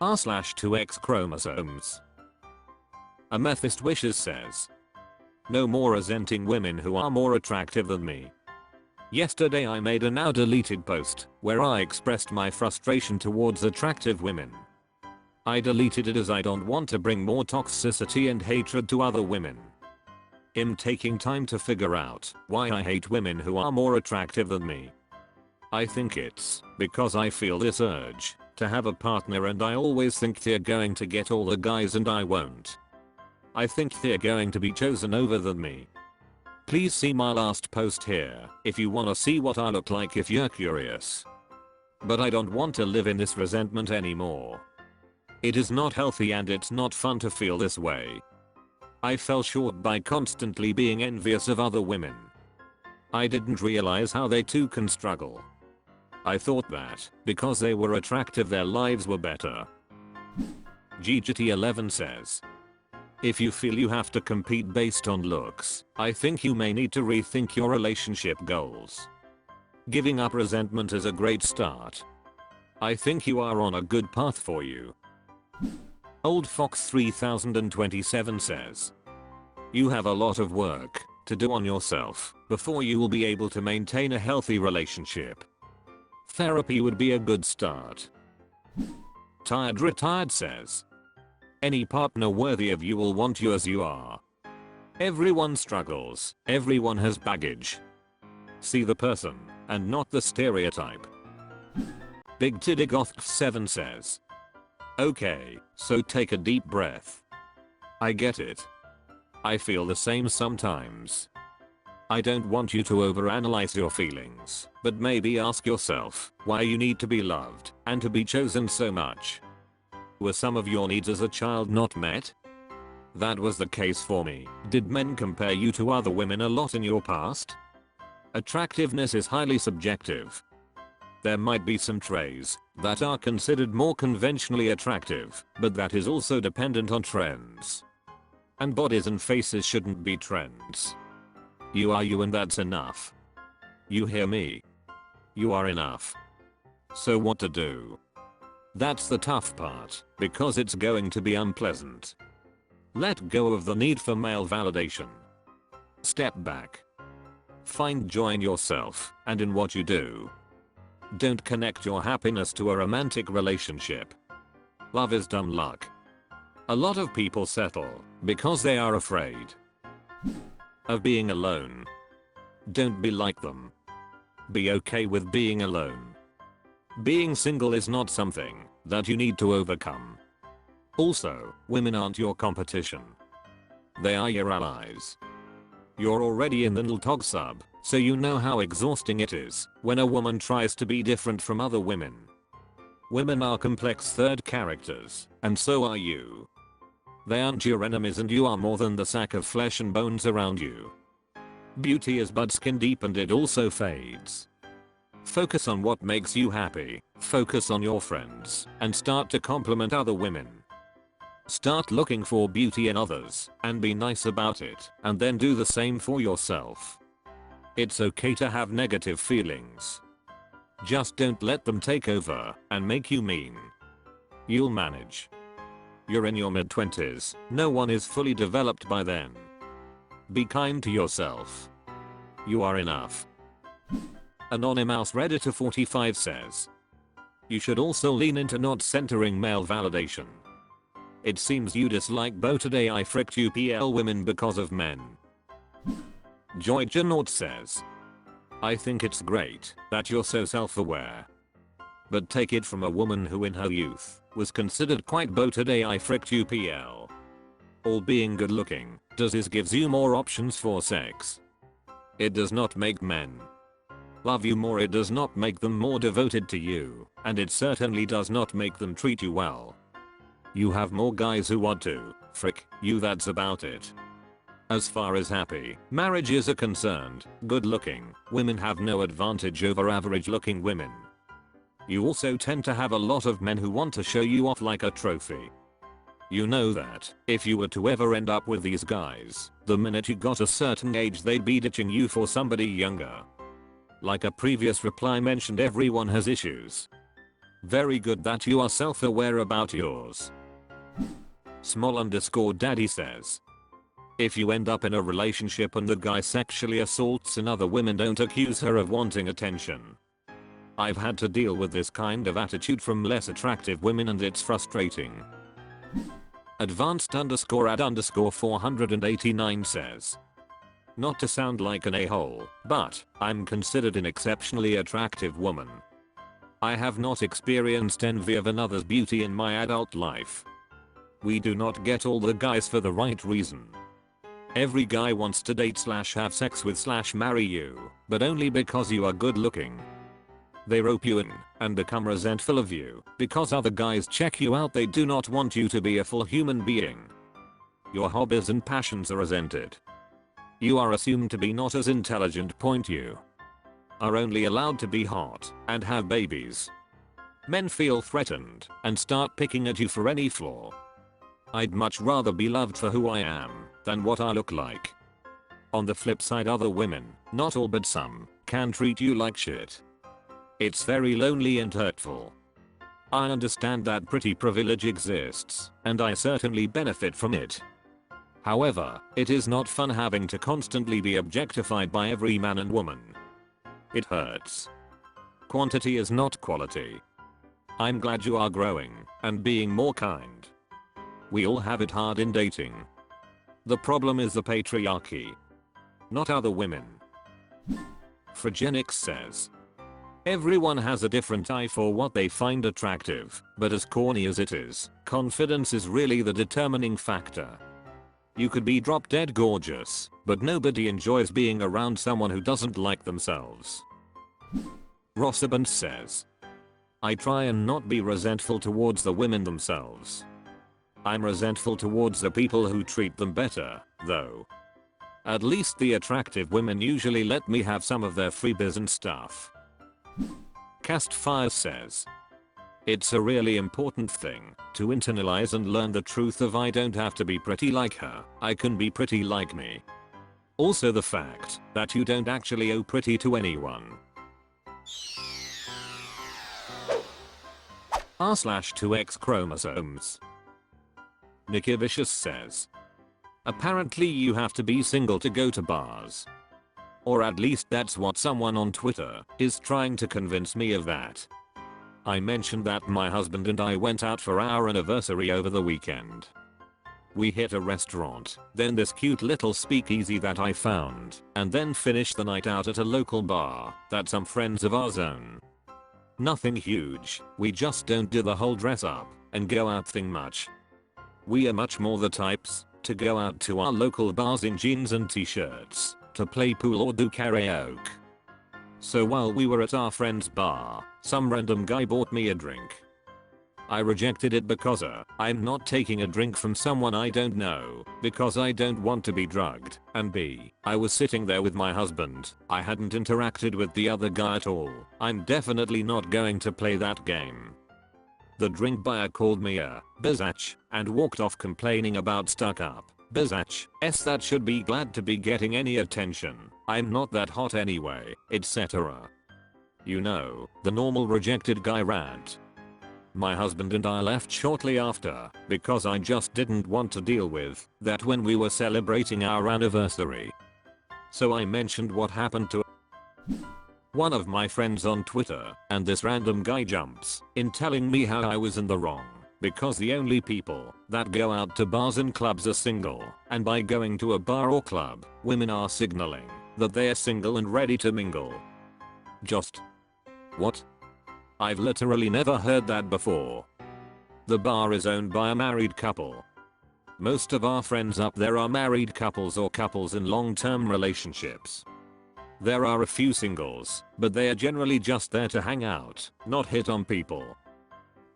r/2x chromosomes. Amethyst Wishes says, no more resenting women who are more attractive than me. Yesterday I made a now deleted post where I expressed my frustration towards attractive women. I deleted it as I don't want to bring more toxicity and hatred to other women. I'm taking time to figure out why I hate women who are more attractive than me. I think it's because I feel this urge to have a partner and I always think they're going to get all the guys and I won't. I think they're going to be chosen over than me. Please see my last post here if you wanna see what I look like if you're curious. But I don't want to live in this resentment anymore. It is not healthy and it's not fun to feel this way. I fell short by constantly being envious of other women. I didn't realize how they too can struggle. I thought that because they were attractive their lives were better. GGT11 says, if you feel you have to compete based on looks, I think you may need to rethink your relationship goals. Giving up resentment is a great start. I think you are on a good path for you. Old Fox 3027 says, you have a lot of work to do on yourself before you will be able to maintain a healthy relationship. Therapy would be a good start. Tired Retired says, any partner worthy of you will want you as you are. Everyone struggles, everyone has baggage. See the person and not the stereotype. Big Tiddy Goth 7 says, okay, so take a deep breath. I get it. I feel the same sometimes. I don't want you to overanalyze your feelings, but maybe ask yourself why you need to be loved and to be chosen so much. Were some of your needs as a child not met? That was the case for me. Did men compare you to other women a lot in your past? Attractiveness is highly subjective. There might be some traits that are considered more conventionally attractive, but that is also dependent on trends. And bodies and faces shouldn't be trends. You are you and that's enough. You hear me? You are enough. So what to do? That's the tough part, because it's going to be unpleasant. Let go of the need for male validation. Step back. Find joy in yourself and in what you do. Don't connect your happiness to a romantic relationship. Love is dumb luck. A lot of people settle because they are afraid of being alone. Don't be like them. Be okay with being alone. Being single is not something that you need to overcome. Also, women aren't your competition. They are your allies. You're already in the TOG sub, so you know how exhausting it is when a woman tries to be different from other women. Women are complex third characters, and so are you. They aren't your enemies and you are more than the sack of flesh and bones around you. Beauty is but skin deep and it also fades. Focus on what makes you happy, focus on your friends, and start to compliment other women. Start looking for beauty in others, and be nice about it, and then do the same for yourself. It's okay to have negative feelings. Just don't let them take over and make you mean. You'll manage. You're in your mid-20s, no one is fully developed by then. Be kind to yourself. You are enough. Anonymous Redditor 45 says, you should also lean into not centering male validation. It seems you dislike Bo today I fricked you PL women because of men. Joy Janaut says, I think it's great that you're so self-aware. But take it from a woman who in her youth was considered quite Bo today I fricked you PL. All being good looking does is gives you more options for sex. It does not make men love you more, it does not make them more devoted to you, and it certainly does not make them treat you well. You have more guys who want to frick you, that's about it. As far as happy marriages are concerned, good looking women have no advantage over average looking women. You also tend to have a lot of men who want to show you off like a trophy. You know that if you were to ever end up with these guys, the minute you got a certain age they'd be ditching you for somebody younger. Like a previous reply mentioned, everyone has issues. Very good that you are self-aware about yours. Small_daddy says, if you end up in a relationship and the guy sexually assaults another woman, don't accuse her of wanting attention. I've had to deal with this kind of attitude from less attractive women and it's frustrating. Advanced_ad_489 says, not to sound like an a-hole, but I'm considered an exceptionally attractive woman. I have not experienced envy of another's beauty in my adult life. We do not get all the guys for the right reason. Every guy wants to date/have sex with/marry you, but only because you are good looking. They rope you in and become resentful of you because other guys check you out. They do not want you to be a full human being. Your hobbies and passions are resented. You are assumed to be not as intelligent. You are only allowed to be hot and have babies. Men feel threatened and start picking at you for any flaw. I'd much rather be loved for who I am than what I look like. On the flip side, other women, not all but some, can treat you like shit. It's very lonely and hurtful. I understand that pretty privilege exists, and I certainly benefit from it. However, it is not fun having to constantly be objectified by every man and woman. It hurts. Quantity is not quality. I'm glad you are growing and being more kind. We all have it hard in dating. The problem is the patriarchy, not other women. Phrygenix says, everyone has a different eye for what they find attractive, but as corny as it is, confidence is really the determining factor. You could be drop dead gorgeous, but nobody enjoys being around someone who doesn't like themselves. Rossabant says, I try and not be resentful towards the women themselves. I'm resentful towards the people who treat them better, though. At least the attractive women usually let me have some of their freebies and stuff. Castfire says, it's a really important thing to internalize and learn the truth of I don't have to be pretty like her, I can be pretty like me. Also the fact that you don't actually owe pretty to anyone. r/2XChromosomes. Nikki Vicious says, apparently you have to be single to go to bars. Or at least that's what someone on Twitter is trying to convince me of that. I mentioned that my husband and I went out for our anniversary over the weekend. We hit a restaurant, then this cute little speakeasy that I found, and then finished the night out at a local bar that some friends of ours own. Nothing huge, we just don't do the whole dress up and go out thing much. We are much more the types to go out to our local bars in jeans and t-shirts to play pool or do karaoke. So while we were at our friend's bar, some random guy bought me a drink. I rejected it because I'm not taking a drink from someone I don't know because I don't want to be drugged, and B, I was sitting there with my husband, I hadn't interacted with the other guy at all, I'm definitely not going to play that game. The drink buyer called me a biatch and walked off complaining about stuck up biatch that should be glad to be getting any attention, I'm not that hot anyway, etc. You know, the normal rejected guy rant. My husband and I left shortly after because I just didn't want to deal with that when we were celebrating our anniversary. So I mentioned what happened to one of my friends on Twitter, and this random guy jumps in telling me how I was in the wrong because the only people that go out to bars and clubs are single, and by going to a bar or club, women are signaling that they're single and ready to mingle. Just what? I've literally never heard that before. The bar is owned by a married couple. Most of our friends up there are married couples or couples in long-term relationships. There are a few singles, but they are generally just there to hang out, not hit on people.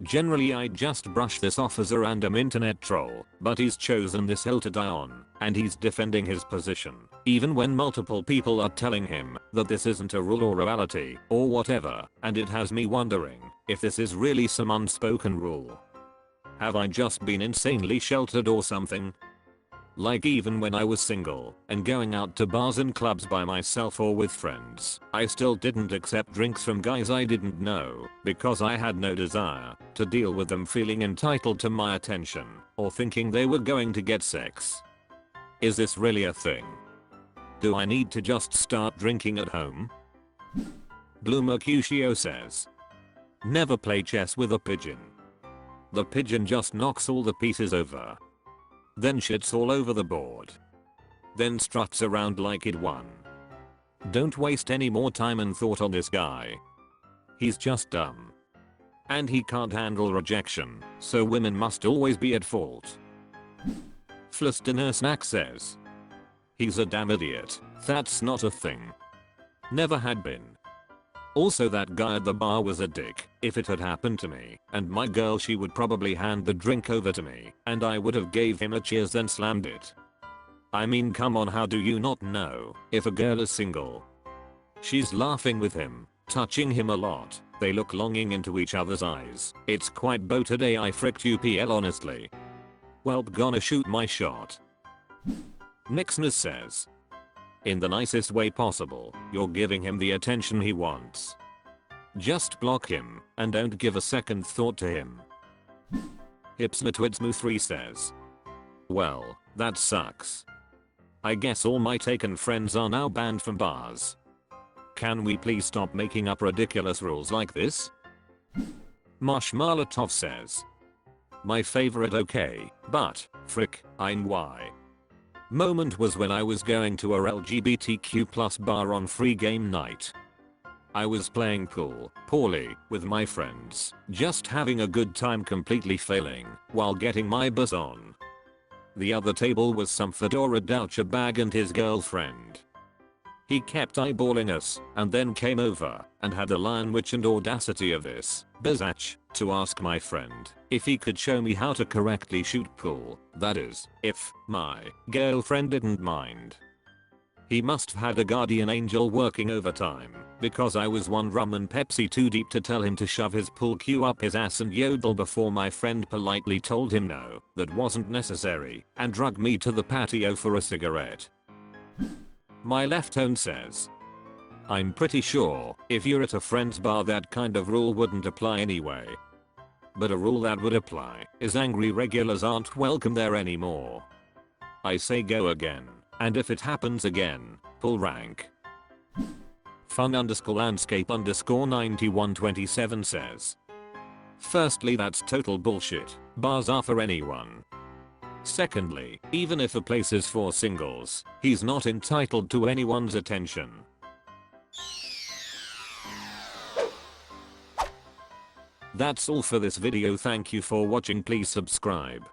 Generally I'd just brush this off as a random internet troll, but he's chosen this hill to die on, and he's defending his position, even when multiple people are telling him that this isn't a rule or reality, or whatever, and it has me wondering if this is really some unspoken rule. Have I just been insanely sheltered or something? Like even when I was single and going out to bars and clubs by myself or with friends, I still didn't accept drinks from guys I didn't know because I had no desire to deal with them feeling entitled to my attention or thinking they were going to get sex. Is this really a thing? Do I need to just start drinking at home? Blue Mercutio says, never play chess with a pigeon. The pigeon just knocks all the pieces over. Then shits all over the board. Then struts around like it won. Don't waste any more time and thought on this guy. He's just dumb. And he can't handle rejection, so women must always be at fault. Flistener Snack says, he's a damn idiot, that's not a thing. Never had been. Also that guy at the bar was a dick. If it had happened to me and my girl, she would probably hand the drink over to me and I would have gave him a cheers then slammed it. I mean, come on, how do you not know if a girl is single? She's laughing with him, touching him a lot, they look longing into each other's eyes. It's quite beau today, I fricked UPL honestly. Well, gonna shoot my shot. Nixness says, in the nicest way possible, you're giving him the attention he wants. Just block him and don't give a second thought to him. Hipsmatwidsmoo3 says, well, that sucks. I guess all my taken friends are now banned from bars. Can we please stop making up ridiculous rules like this? Marshmallow says, my favorite okay, but, frick, I'm why. Moment was when I was going to a LGBTQ+ bar on free game night. I was playing pool, poorly, with my friends, just having a good time completely failing, while getting my buzz on. The other table was some Fedora Doucher bag and his girlfriend. He kept eyeballing us, and then came over, and had the lion witch and audacity of this, bizacch, to ask my friend if he could show me how to correctly shoot pool, that is, if my girlfriend didn't mind. He must have had a guardian angel working overtime, because I was one rum and Pepsi too deep to tell him to shove his pool cue up his ass and yodel before my friend politely told him no, that wasn't necessary, and dragged me to the patio for a cigarette. My left tone says, I'm pretty sure if you're at a friend's bar that kind of rule wouldn't apply anyway. But a rule that would apply is angry regulars aren't welcome there anymore. I say go again, and if it happens again, pull rank. Fun_landscape_9127 says, firstly, that's total bullshit. Bars are for anyone. Secondly, even if a place is for singles, he's not entitled to anyone's attention. That's all for this video. Thank you for watching. Please subscribe.